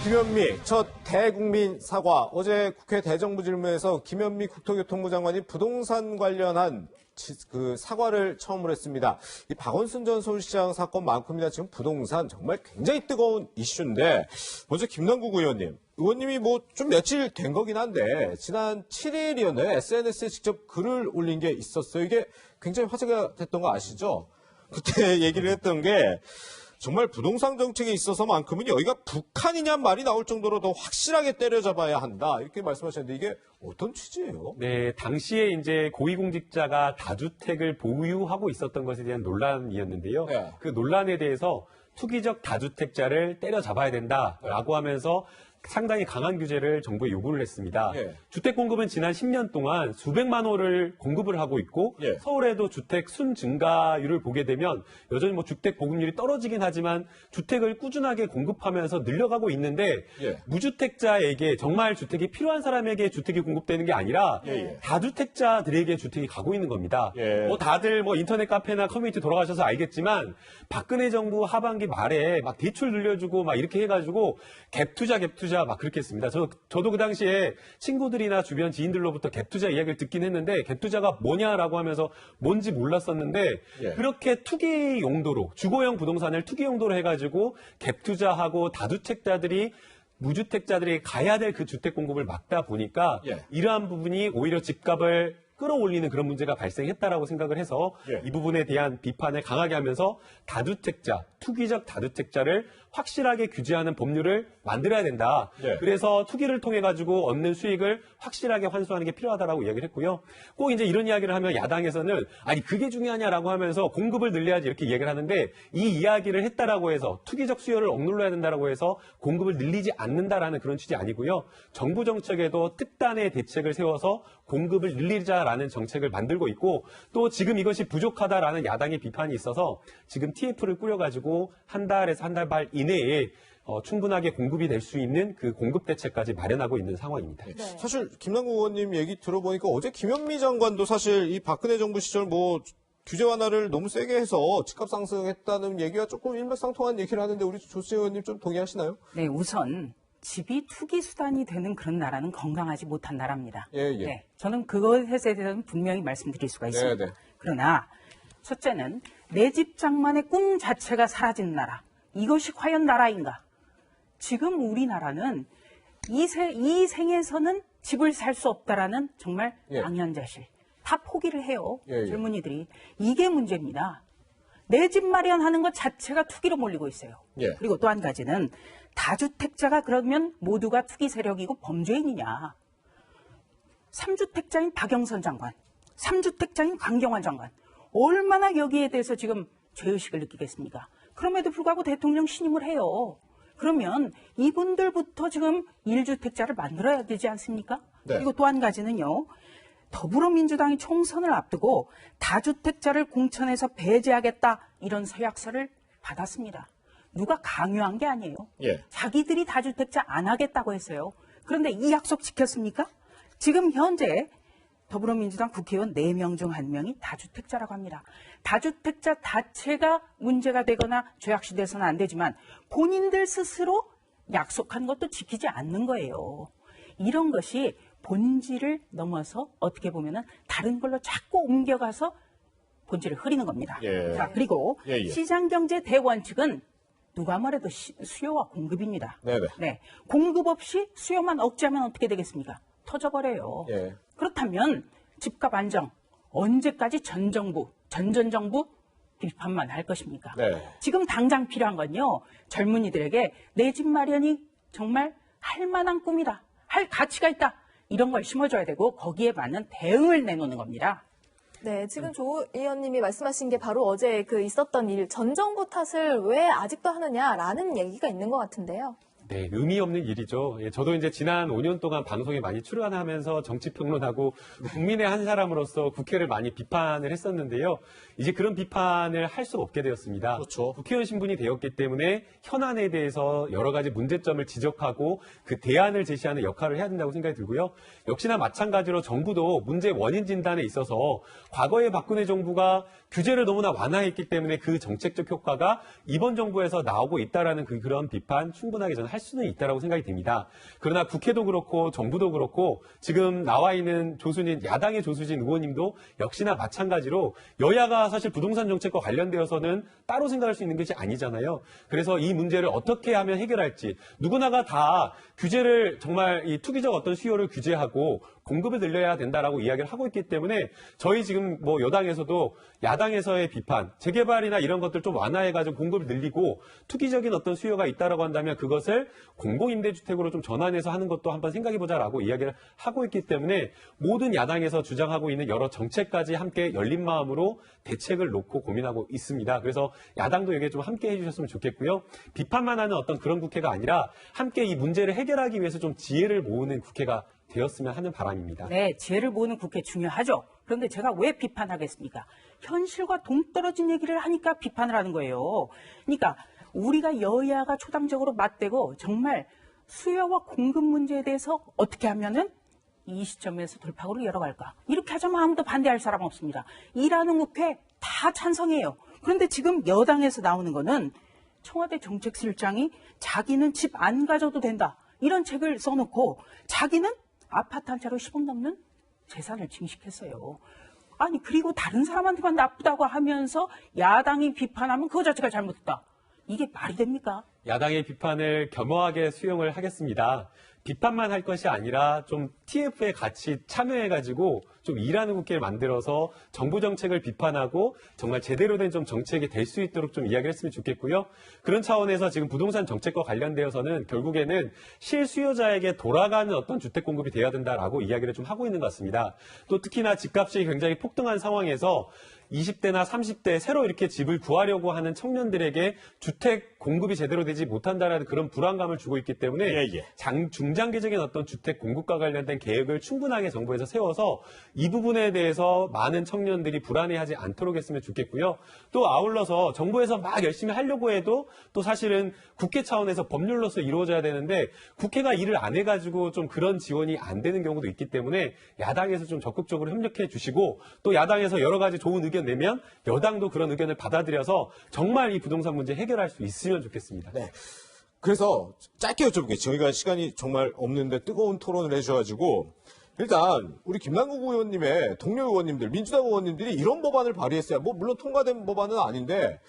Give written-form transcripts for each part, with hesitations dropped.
김현미 첫 대국민 사과. 어제 국회 대정부질문에서 김현미 국토교통부 장관이 부동산 관련한 그 사과를 처음으로 했습니다. 이 박원순 전 서울시장 사건만큼이나 지금 부동산 정말 굉장히 뜨거운 이슈인데, 먼저 김남국 의원님이 뭐 좀 며칠 된 거긴 한데 지난 7일이었나요? SNS에 직접 글을 올린 게 있었어요. 이게 굉장히 화제가 됐던 거 아시죠? 그때 얘기를 했던 게 정말 부동산 정책에 있어서만큼은 여기가 북한이냔 말이 나올 정도로 더 확실하게 때려잡아야 한다. 이렇게 말씀하셨는데 이게 어떤 취지예요? 네, 당시에 이제 고위공직자가 다주택을 보유하고 있었던 것에 대한 논란이었는데요. 네. 그 논란에 대해서 투기적 다주택자를 때려잡아야 된다라고 하면서 상당히 강한 규제를 정부에 요구를 했습니다. 예. 주택 공급은 지난 10년 동안 수백만 호를 공급을 하고 있고 예. 서울에도 주택 순 증가율을 보게 되면 여전히 뭐 주택 보급률이 떨어지긴 하지만 주택을 꾸준하게 공급하면서 늘려가고 있는데 예. 무주택자에게 정말 주택이 필요한 사람에게 주택이 공급되는 게 아니라 예. 다주택자들에게 주택이 가고 있는 겁니다. 예. 뭐 다들 뭐 인터넷 카페나 커뮤니티 돌아가셔서 알겠지만 박근혜 정부 하반기 말에 막 대출 늘려주고 막 이렇게 해가지고 갭투자 막 그렇게 했습니다. 저도 그 당시에 친구들이나 주변 지인들로부터 갭투자 이야기를 듣긴 했는데 갭투자가 뭐냐라고 하면서 뭔지 몰랐었는데 예. 그렇게 투기 용도로 주거용 부동산을 투기 용도로 해가지고 갭투자하고 다주택자들이 무주택자들이 가야 될 그 주택 공급을 막다 보니까 예. 이러한 부분이 오히려 집값을 끌어올리는 그런 문제가 발생했다라고 생각을 해서 예. 이 부분에 대한 비판을 강하게 하면서 다주택자, 투기적 다주택자를 확실하게 규제하는 법률을 만들어야 된다. 예. 그래서 투기를 통해 가지고 얻는 수익을 확실하게 환수하는 게 필요하다라고 이야기를 했고요. 꼭 이제 이런 이야기를 하면 야당에서는 아니 그게 중요하냐라고 하면서 공급을 늘려야지 이렇게 이야기를 하는데 이 이야기를 했다라고 해서 투기적 수요를 억눌러야 된다라고 해서 공급을 늘리지 않는다라는 그런 취지 아니고요. 정부 정책에도 특단의 대책을 세워서 공급을 늘리자라는 정책을 만들고 있고 또 지금 이것이 부족하다라는 야당의 비판이 있어서 지금 TF를 꾸려가지고 한 달에서 한 달 반 이내에 충분하게 공급이 될 수 있는 그 공급 대책까지 마련하고 있는 상황입니다. 네. 사실 김남국 의원님 얘기 들어보니까 어제 김현미 장관도 사실 이 박근혜 정부 시절 뭐 규제 완화를 너무 세게 해서 집값 상승했다는 얘기가 조금 일맥상통한 얘기를 하는데 우리 조수 의원님 좀 동의하시나요? 네, 우선 집이 투기 수단이 되는 그런 나라는 건강하지 못한 나라입니다. 예. 네, 저는 그것에 대해서는 분명히 말씀드릴 수가 있습니다. 네. 그러나 첫째는 내 집 장만의 꿈 자체가 사라진 나라. 이것이 과연 나라인가? 지금 우리나라는 이 생에서는 집을 살 수 없다라는 정말 예. 당연자실. 다 포기를 해요. 예. 젊은이들이. 이게 문제입니다. 내 집 마련하는 것 자체가 투기로 몰리고 있어요. 예. 그리고 또 한 가지는 다주택자가 그러면 모두가 투기 세력이고 범죄인이냐. 3주택자인 박영선 장관, 3주택자인 강경화 장관. 얼마나 여기에 대해서 지금 죄의식을 느끼겠습니까? 그럼에도 불구하고 대통령 신임을 해요. 그러면 이분들부터 지금 1주택자를 만들어야 되지 않습니까? 네. 그리고 또 한 가지는요. 더불어민주당이 총선을 앞두고 다주택자를 공천에서 배제하겠다 이런 서약서를 받았습니다. 누가 강요한 게 아니에요. 예. 자기들이 다주택자 안 하겠다고 했어요. 그런데 이 약속 지켰습니까? 지금 현재 더불어민주당 국회의원 4명 중 1명이 다주택자라고 합니다. 다주택자 자체가 문제가 되거나 죄악시돼서는 안 되지만 본인들 스스로 약속한 것도 지키지 않는 거예요. 이런 것이 본질을 넘어서 어떻게 보면은 다른 걸로 자꾸 옮겨가서 본질을 흐리는 겁니다. 예. 자, 그리고 예. 시장경제 대원칙은 누가 말해도 수요와 공급입니다. 네네. 네, 공급 없이 수요만 억제하면 어떻게 되겠습니까? 터져버려요. 예. 그렇다면 집값 안정 언제까지 전 정부 비판만 할 것입니까? 네. 지금 당장 필요한 건요. 젊은이들에게 내 집 마련이 정말 할 만한 꿈이다. 할 가치가 있다. 이런 걸 심어줘야 되고 거기에 맞는 대응을 내놓는 겁니다. 네, 지금 조 의원님이 말씀하신 게 바로 어제 그 있었던 일, 전 정부 탓을 왜 아직도 하느냐라는 얘기가 있는 것 같은데요. 네, 의미 없는 일이죠. 예, 저도 이제 지난 5년 동안 방송에 많이 출연하면서 정치평론하고 국민의 한 사람으로서 국회를 많이 비판을 했었는데요. 이제 그런 비판을 할 수 없게 되었습니다. 그렇죠. 국회의원 신분이 되었기 때문에 현안에 대해서 여러 가지 문제점을 지적하고 그 대안을 제시하는 역할을 해야 된다고 생각이 들고요. 역시나 마찬가지로 정부도 문제 원인 진단에 있어서 과거에 박근혜 정부가 규제를 너무나 완화했기 때문에 그 정책적 효과가 이번 정부에서 나오고 있다라는 그런 비판 충분하게 저는 할 수는 있다라고 생각이 듭니다. 그러나 국회도 그렇고 정부도 그렇고 지금 나와 있는 야당의 조수진 의원님도 역시나 마찬가지로 여야가 사실 부동산 정책과 관련되어서는 따로 생각할 수 있는 것이 아니잖아요. 그래서 이 문제를 어떻게 하면 해결할지 누구나가 다 규제를 정말 이 투기적 어떤 수요를 규제하고 공급을 늘려야 된다라고 이야기를 하고 있기 때문에 저희 지금 뭐 여당에서도 야당에서의 비판, 재개발이나 이런 것들 좀 완화해가지고 공급을 늘리고 투기적인 어떤 수요가 있다라고 한다면 그것을 공공임대주택으로 좀 전환해서 하는 것도 한번 생각해보자라고 이야기를 하고 있기 때문에 모든 야당에서 주장하고 있는 여러 정책까지 함께 열린 마음으로 대책을 놓고 고민하고 있습니다. 그래서 야당도 여기에 좀 함께 해주셨으면 좋겠고요. 비판만 하는 어떤 그런 국회가 아니라 함께 이 문제를 해결하기 위해서 좀 지혜를 모으는 국회가 되었으면 하는 바람입니다. 네, 지혜를 모으는 국회 중요하죠. 그런데 제가 왜 비판하겠습니까? 현실과 동떨어진 얘기를 하니까 비판을 하는 거예요. 그러니까 우리가 여야가 초당적으로 맞대고 정말 수요와 공급 문제에 대해서 어떻게 하면은 이 시점에서 돌파구를 열어갈까? 이렇게 하자면 아무도 반대할 사람 없습니다. 일하는 국회 다 찬성해요. 그런데 지금 여당에서 나오는 거는 청와대 정책실장이 자기는 집 안 가져도 된다. 이런 책을 써놓고 자기는 아파트 한 채로 10억 넘는 재산을 증식했어요. 아니 그리고 다른 사람한테만 나쁘다고 하면서 야당이 비판하면 그거 자체가 잘못했다. 이게 말이 됩니까? 야당의 비판을 겸허하게 수용을 하겠습니다. 비판만 할 것이 아니라 좀 TF에 같이 참여해가지고 좀 일하는 국회를 만들어서 정부 정책을 비판하고 정말 제대로 된 좀 정책이 될 수 있도록 좀 이야기를 했으면 좋겠고요. 그런 차원에서 지금 부동산 정책과 관련되어서는 결국에는 실수요자에게 돌아가는 어떤 주택 공급이 돼야 된다라고 이야기를 좀 하고 있는 것 같습니다. 또 특히나 집값이 굉장히 폭등한 상황에서 20대나 30대 새로 이렇게 집을 구하려고 하는 청년들에게 주택 공급이 제대로 되지 못한다라는 그런 불안감을 주고 있기 때문에 중장기적인 어떤 주택 공급과 관련된 계획을 충분하게 정부에서 세워서 이 부분에 대해서 많은 청년들이 불안해하지 않도록 했으면 좋겠고요. 또 아울러서 정부에서 막 열심히 하려고 해도 또 사실은 국회 차원에서 법률로서 이루어져야 되는데 국회가 일을 안 해가지고 좀 그런 지원이 안 되는 경우도 있기 때문에 야당에서 좀 적극적으로 협력해 주시고 또 야당에서 여러 가지 좋은 의견 내면 여당도 그런 의견을 받아들여서 정말 이 부동산 문제 해결할 수 있으면 좋겠습니다. 네. 그래서 짧게 여쭤볼게요. 저희가 시간이 정말 없는데 뜨거운 토론을 해주셔가지고 일단 우리 김남국 의원님의 동료 의원님들, 민주당 의원님들이 이런 법안을 발의했어요. 뭐 물론 통과된 법안은 아닌데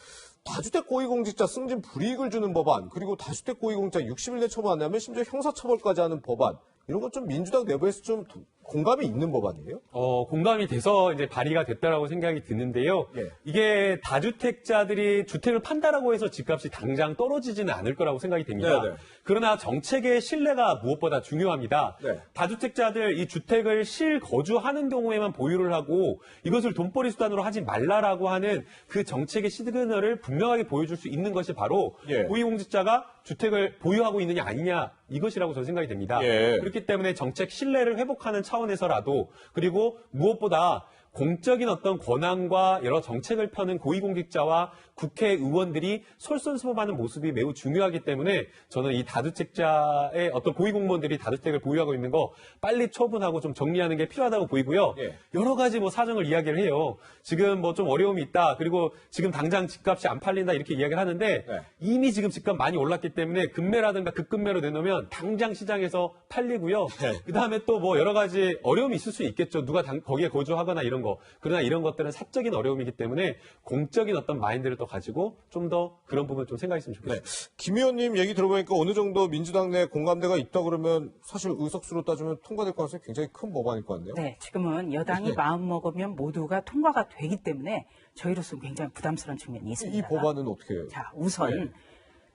다주택 고위공직자 승진 불이익을 주는 법안, 그리고 다주택 고위공직자 60일 내 처분 안 하면 심지어 형사처벌까지 하는 법안, 이런 것 좀 민주당 내부에서 좀 공감이 있는 법안이에요? 공감이 돼서 이제 발의가 됐다라고 생각이 드는데요. 예. 이게 다주택자들이 주택을 판다라고 해서 집값이 당장 떨어지지는 않을 거라고 생각이 됩니다. 네네. 그러나 정책의 신뢰가 무엇보다 중요합니다. 네. 다주택자들 이 주택을 실거주하는 경우에만 보유를 하고 이것을 돈벌이 수단으로 하지 말라라고 하는 그 정책의 시그널을 분명하게 보여줄 수 있는 것이 바로 예. 고위공직자가 주택을 보유하고 있느냐 아니냐 이것이라고 저는 생각이 됩니다. 예. 그렇기 때문에 정책 신뢰를 회복하는 차원에서라도 그리고 무엇보다 공적인 어떤 권한과 여러 정책을 펴는 고위공직자와 국회의원들이 솔선수범하는 모습이 매우 중요하기 때문에 저는 이 다주택자의 어떤 고위공무원들이 다주택을 보유하고 있는 거 빨리 처분하고 좀 정리하는 게 필요하다고 보이고요. 예. 여러 가지 뭐 사정을 이야기를 해요. 지금 뭐 좀 어려움이 있다. 그리고 지금 당장 집값이 안 팔린다 이렇게 이야기를 하는데 네. 이미 지금 집값 많이 올랐기 때문에 급매라든가 급급매로 내놓으면 당장 시장에서 팔리고요. 네. 그다음에 또 뭐 여러 가지 어려움이 있을 수 있겠죠. 누가 거기에 거주하거나 이런 거. 그러나 이런 것들은 사적인 어려움이기 때문에 공적인 어떤 마인드를 또 가지고 좀 더 그런 부분 좀 생각했으면 좋겠습니다. 네. 김 의원님 얘기 들어보니까 어느 정도 민주당 내 공감대가 있다 그러면 사실 의석수로 따지면 통과될 가능성이 굉장히 큰 법안일 것 같네요. 네, 지금은 여당이 네. 마음 먹으면 모두가 통과가 되기 때문에 저희로서는 굉장히 부담스러운 측면이 있습니다. 이 법안은 어떻게 해요? 자, 우선 네.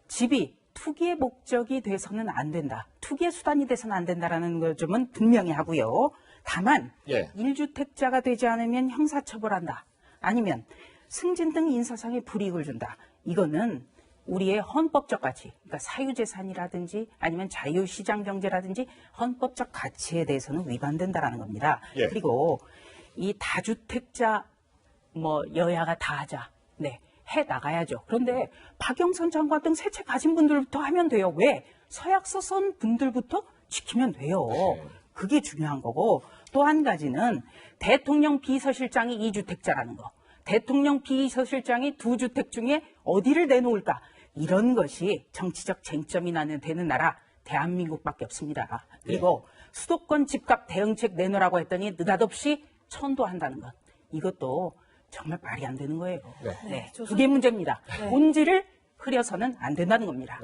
집이 투기의 목적이 돼서는 안 된다. 투기의 수단이 돼서는 안 된다라는 점은 분명히 하고요. 다만 예. 1주택자가 되지 않으면 형사처벌한다. 아니면 승진 등 인사상의 불이익을 준다. 이거는 우리의 헌법적 가치, 그러니까 사유재산이라든지 아니면 자유시장경제라든지 헌법적 가치에 대해서는 위반된다라는 겁니다. 예. 그리고 이 다주택자 뭐 여야가 다 하자. 네. 해 나가야죠. 그런데 박영선 장관 등 세채 가진 분들부터 하면 돼요. 왜? 서약서 쓴 분들부터 지키면 돼요. 그게 중요한 거고 또 한 가지는 대통령 비서실장이 2주택자라는 거. 대통령 비서실장이 2주택 중에 어디를 내놓을까? 이런 것이 정치적 쟁점이 되는 나라 대한민국밖에 없습니다. 그리고 수도권 집값 대응책 내놓으라고 했더니 느닷없이 천도한다는 것. 이것도 정말 말이 안 되는 거예요. 네. 두 개 문제입니다. 본질을 흐려서는 안 된다는 겁니다.